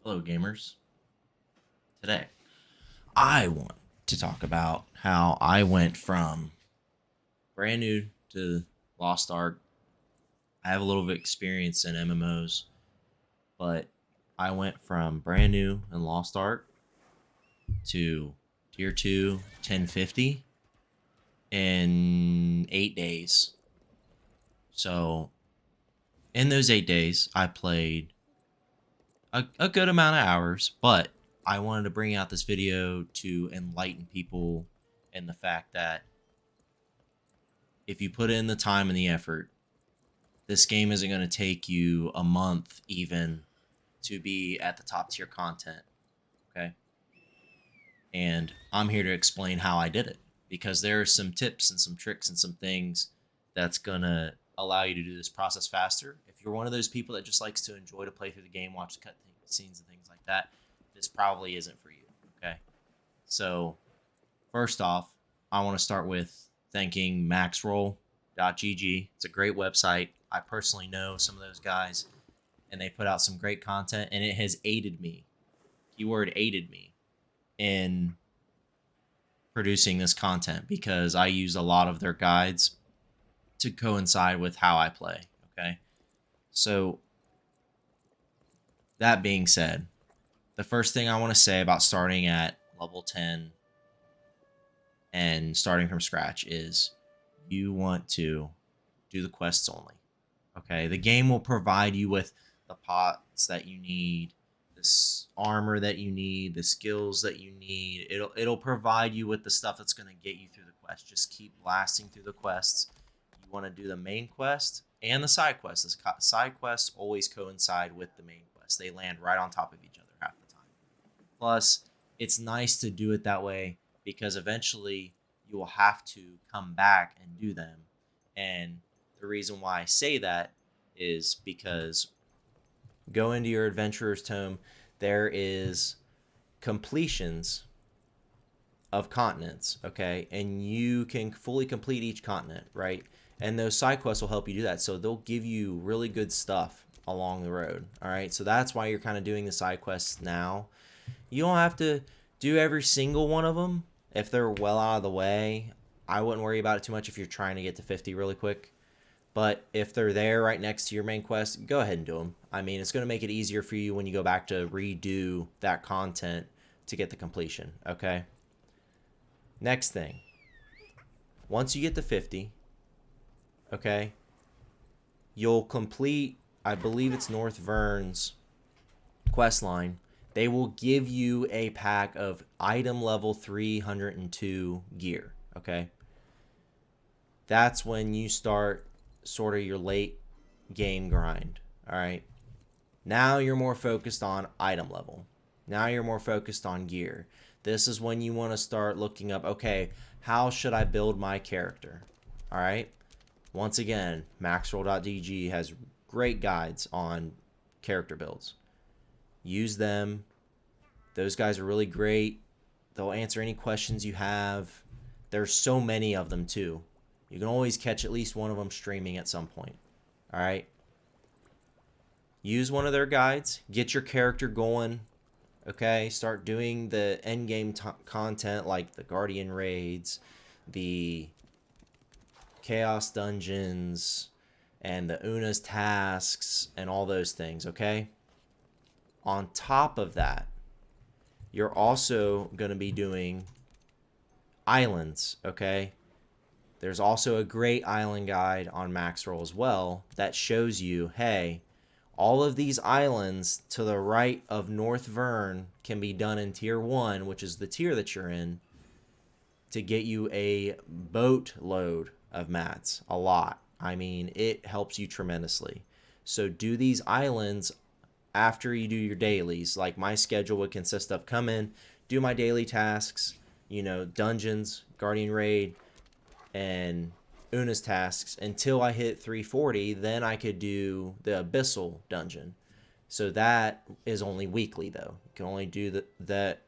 Hello, gamers. Today, I want to talk about how I went from brand new to Lost Ark. I have a little bit of experience in MMOs, but I went from brand new and Lost Ark to Tier 2 1050 in 8 days. So, in those 8 days, I played a good amount of hours, but I wanted to bring out this video to enlighten people in the fact that if you put in the time and the effort, this game isn't going to take you a month even to be at the top tier content. Okay. And I'm here to explain how I did it because there are some tips and some tricks and some things that's going to allow you to do this process faster. If you're one of those people that just likes to enjoy to play through the game, watch the cut scenes and things like that, this probably isn't for you. Okay. So, first off, I want to start with thanking maxroll.gg. It's a great website. I personally know some of those guys, and they put out some great content, and it has aided me. Keyword aided me in producing this content because I used a lot of their guides to coincide with how I play. Okay. So, that being said, the first thing I want to say about starting at level 10 and starting from scratch is you want to do the quests only. Okay, the game will provide you with the pots that you need, this armor that you need, the skills that you need. It'll provide you with the stuff that's going to get you through the quest. Just keep blasting through the quests. You want to do the main quest and the side quests. The side quests always coincide with the main quest. They land right on top of each other half the time. Plus, it's nice to do it that way because eventually you will have to come back and do them. And the reason why I say that is because go into your adventurer's tome, there is completions of continents, okay? And you can fully complete each continent, right? And those side quests will help you do that. So they'll give you really good stuff along the road, all right? So that's why you're kind of doing the side quests now. You don't have to do every single one of them if they're well out of the way. I wouldn't worry about it too much if you're trying to get to 50 really quick. But if they're there right next to your main quest, go ahead and do them. I mean, it's going to make it easier for you when you go back to redo that content to get the completion, okay? Next thing. Once you get to 50, okay, you'll complete, I believe it's North Vern's quest line. They will give you a pack of item level 302 gear, okay? That's when you start sort of your late game grind, all right? Now you're more focused on item level. Now you're more focused on gear. This is when you want to start looking up, okay, how should I build my character? All right? Once again, maxroll.dg has great guides on character builds. Use them. Those guys are really great. They'll answer any questions you have. There's so many of them too. You can always catch at least one of them streaming at some point. All right? Use one of their guides. Get your character going. Okay? Start doing the end game content like the Guardian raids, the Chaos dungeons, and the Una's tasks, and all those things. Okay? On top of that, you're also going to be doing islands. Okay? There's also a great island guide on Maxroll as well that shows you, hey, all of these islands to the right of North Vern can be done in Tier 1, which is the tier that you're in, to get you a boatload of mats. A lot. I mean, it helps you tremendously. So do these islands after you do your dailies. Like my schedule would consist of come in, do my daily tasks, dungeons, Guardian Raid, and Una's tasks until I hit 340. Then I could do the Abyssal dungeon. So that is only weekly though. You can only do that.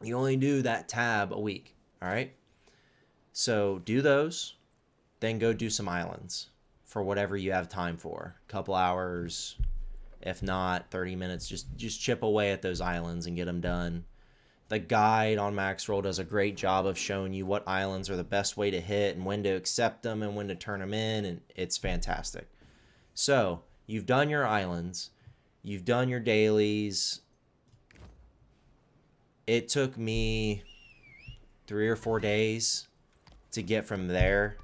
You only do that tab a week. All right. So do those, then go do some islands for whatever you have time for. A couple hours, If not, 30 minutes. Just chip away at those islands and get them done. The guide on Maxroll does a great job of showing you what islands are the best way to hit and when to accept them and when to turn them in, and it's fantastic. So, you've done your islands. You've done your dailies. It took me 3 or 4 days to get from there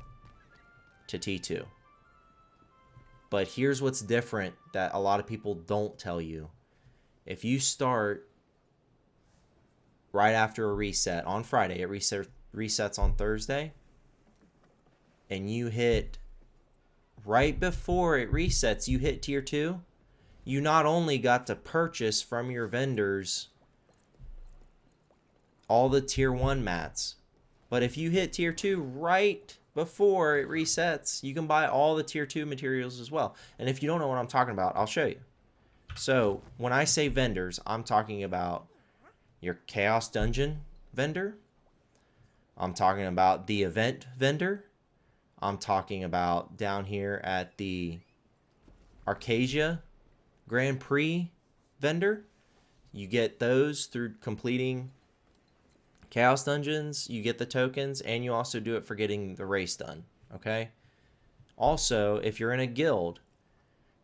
to T2. But here's what's different that a lot of people don't tell you. If you start right after a reset on Friday, it resets on Thursday, and you hit right before it resets, you hit tier 2, you not only got to purchase from your vendors all the tier 1 mats, but if you hit tier 2 right before it resets, you can buy all the tier 2 materials as well. And if you don't know what I'm talking about, I'll show you. So when I say vendors, I'm talking about your Chaos Dungeon vendor. I'm talking about the event vendor. I'm talking about down here at the Arcasia Grand Prix vendor. You get those through completing Chaos Dungeons. You get the tokens, and you also do it for getting the race done. Okay? Also, if you're in a guild,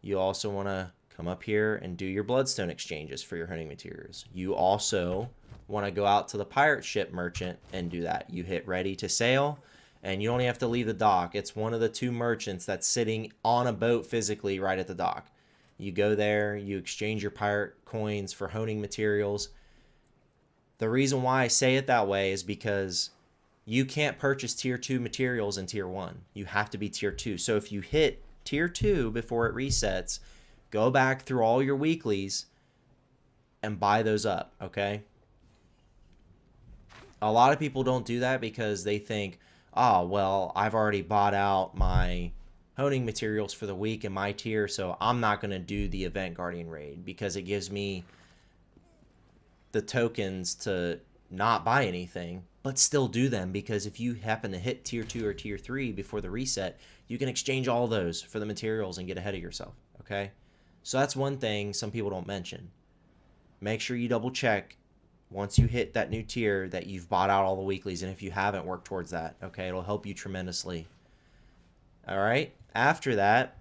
you also want to come up here and do your bloodstone exchanges for your hunting materials. You also want to go out to the pirate ship merchant and do that. You hit ready to sail, and you only have to leave the dock. It's one of the 2 merchants that's sitting on a boat physically right at the dock. You go there, you exchange your pirate coins for honing materials. The reason why I say it that way is because you can't purchase tier 2 materials in tier 1. You have to be tier 2. So if you hit tier 2 before it resets, go back through all your weeklies and buy those up, okay? A lot of people don't do that because they think, oh, well, I've already bought out my honing materials for the week in my tier, so I'm not going to do the Event Guardian raid because it gives me the tokens to not buy anything, but still do them, because if you happen to hit tier 2 or tier 3 before the reset, you can exchange all those for the materials and get ahead of yourself, okay? So that's one thing some people don't mention. Make sure you double check once you hit that new tier that you've bought out all the weeklies, and if you haven't, work towards that, okay? It'll help you tremendously. All right? After that,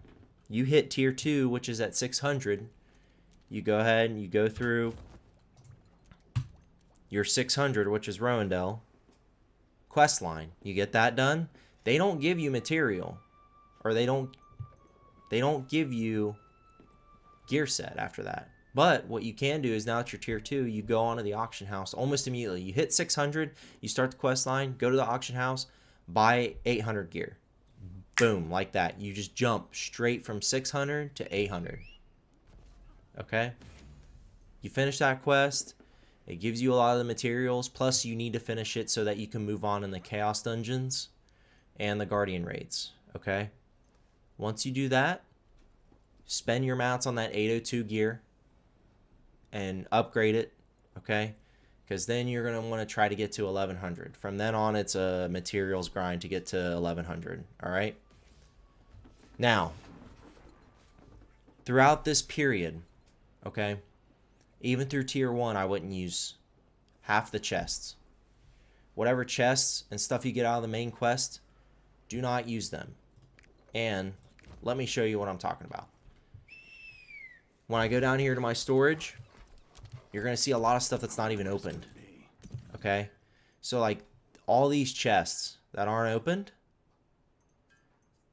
you hit tier 2, which is at 600. You go ahead and you go through your 600, which is Roandel quest line. You get that done. They don't give you material, or they don't give you gear set after that. But what you can do is, now that you're tier 2, you go onto the auction house almost immediately. You hit 600, you start the quest line, go to the auction house, buy 800 gear. Boom, like that. You just jump straight from 600 to 800. Okay? You finish that quest. It gives you a lot of the materials, plus you need to finish it so that you can move on in the Chaos Dungeons and the Guardian raids. Okay? Once you do that, spend your mats on that 802 gear and upgrade it, okay? Because then you're going to want to try to get to 1100. From then on, it's a materials grind to get to 1100, all right? Now, throughout this period, okay, even through tier 1, I wouldn't use half the chests. Whatever chests and stuff you get out of the main quest, do not use them. And let me show you what I'm talking about. When I go down here to my storage, you're going to see a lot of stuff that's not even opened. Okay? So, like, all these chests that aren't opened,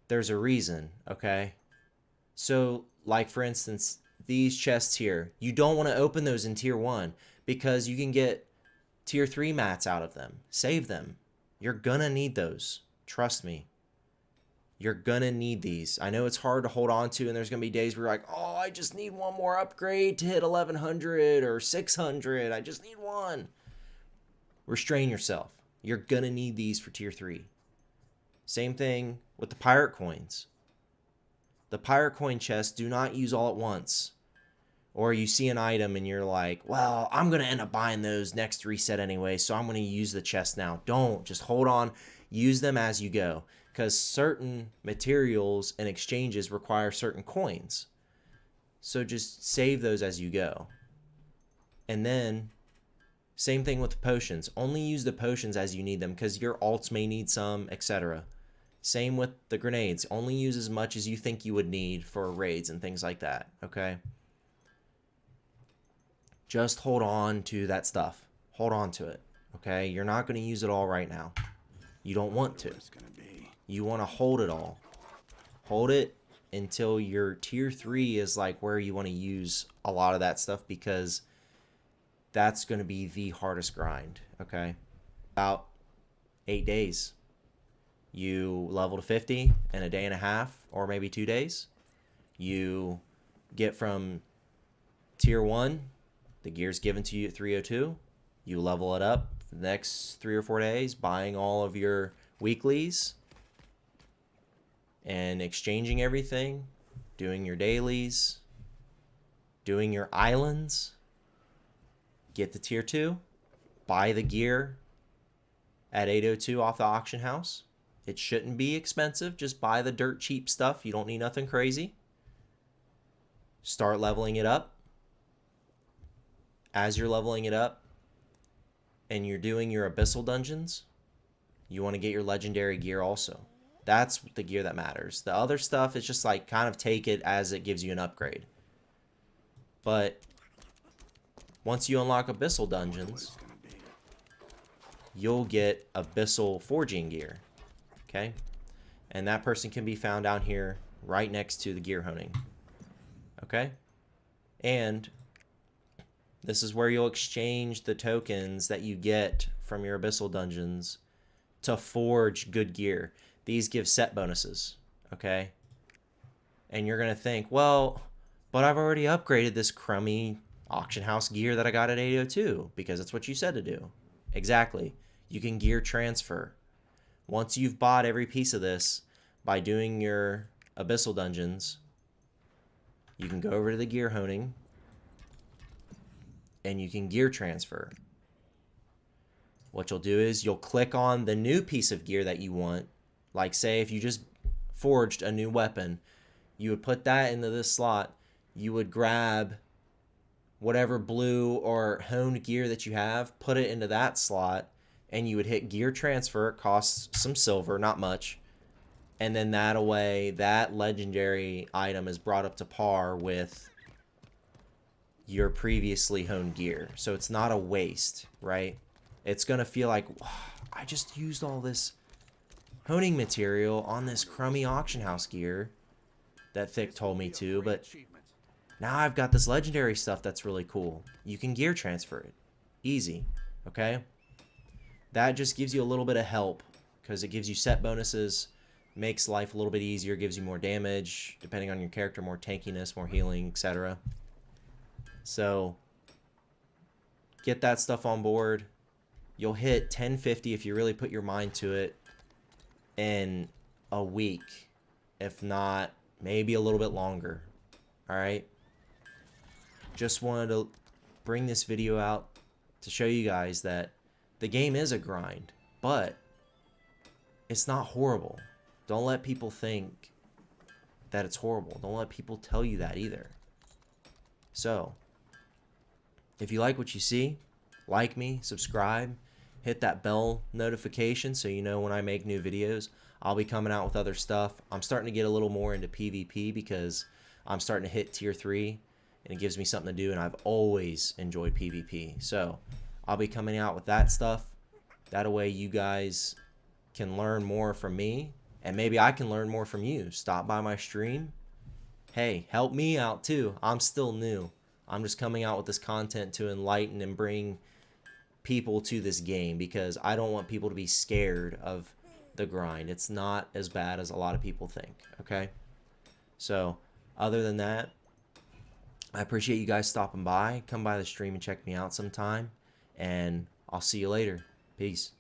there's a reason, okay? So, like, for instance, these chests here, you don't want to open those in tier 1 because you can get tier 3 mats out of them. Save them. You're going to need those. Trust me. You're going to need these. I know it's hard to hold on to, and there's going to be days where you're like, oh, I just need one more upgrade to hit 1100 or 600. I just need one. Restrain yourself. You're going to need these for tier 3. Same thing with the pirate coins. The pirate coin chests, do not use all at once. Or you see an item and you're like, well, I'm going to end up buying those next reset anyway, so I'm going to use the chest now. Don't. Just hold on. Use them as you go. Because certain materials and exchanges require certain coins. So just save those as you go. And then same thing with the potions. Only use the potions as you need them because your alts may need some, etc. Same with the grenades. Only use as much as you think you would need for raids and things like that, okay? Just hold on to that stuff. Hold on to it, okay? You're not going to use it all right now. You don't want to. You want to hold it all. Hold it until your tier 3 is like where you want to use a lot of that stuff, because that's going to be the hardest grind, okay? About 8 days. You level to 50 in a day and a half, or maybe 2 days. You get from tier 1, the gear's given to you at 302. You level it up for the next 3 or 4 days, buying all of your weeklies and exchanging everything, doing your dailies, doing your islands. Get the tier 2, buy the gear at 802 off the auction house. It shouldn't be expensive. Just buy the dirt cheap stuff. You don't need nothing crazy. Start leveling it up. As you're leveling it up and you're doing your abyssal dungeons, you want to get your legendary gear also. That's the gear that matters. The other stuff is just like kind of take it as it gives you an upgrade. But once you unlock abyssal dungeons, you'll get abyssal forging gear. Okay? And that person can be found down here right next to the gear honing. Okay? And this is where you'll exchange the tokens that you get from your abyssal dungeons to forge good gear. These give set bonuses. Okay? And you're going to think, well, but I've already upgraded this crummy auction house gear that I got at 802 because it's what you said to do. Exactly. You can gear transfer. Once you've bought every piece of this by doing your abyssal dungeons, you can go over to the gear honing and you can gear transfer. What you'll do is you'll click on the new piece of gear that you want. Like say if you just forged a new weapon, you would put that into this slot. You would grab whatever blue or honed gear that you have, put it into that slot, and you would hit gear transfer. It costs some silver, not much. And then that way, that legendary item is brought up to par with your previously honed gear. So it's not a waste, right? It's going to feel like, I just used all this honing material on this crummy auction house gear that Thick told me to, but now I've got this legendary stuff that's really cool. You can gear transfer it. Easy, okay? That just gives you a little bit of help because it gives you set bonuses, makes life a little bit easier, gives you more damage, depending on your character, more tankiness, more healing, etc. So, get that stuff on board. You'll hit 1050 if you really put your mind to it in a week, if not, maybe a little bit longer. Alright? Just wanted to bring this video out to show you guys that the game is a grind, but it's not horrible. Don't let people think that it's horrible. Don't let people tell you that either. So, if you like what you see, like me, subscribe, hit that bell notification so you know when I make new videos. I'll be coming out with other stuff. I'm starting to get a little more into PvP because I'm starting to hit tier 3 and it gives me something to do, and I've always enjoyed PvP. So, I'll be coming out with that stuff. That way you guys can learn more from me, and maybe I can learn more from you. Stop by my stream. Hey, help me out too. I'm still new. I'm just coming out with this content to enlighten and bring people to this game because I don't want people to be scared of the grind. It's not as bad as a lot of people think, okay? So, other than that, I appreciate you guys stopping by. Come by the stream and check me out sometime. And I'll see you later. Peace.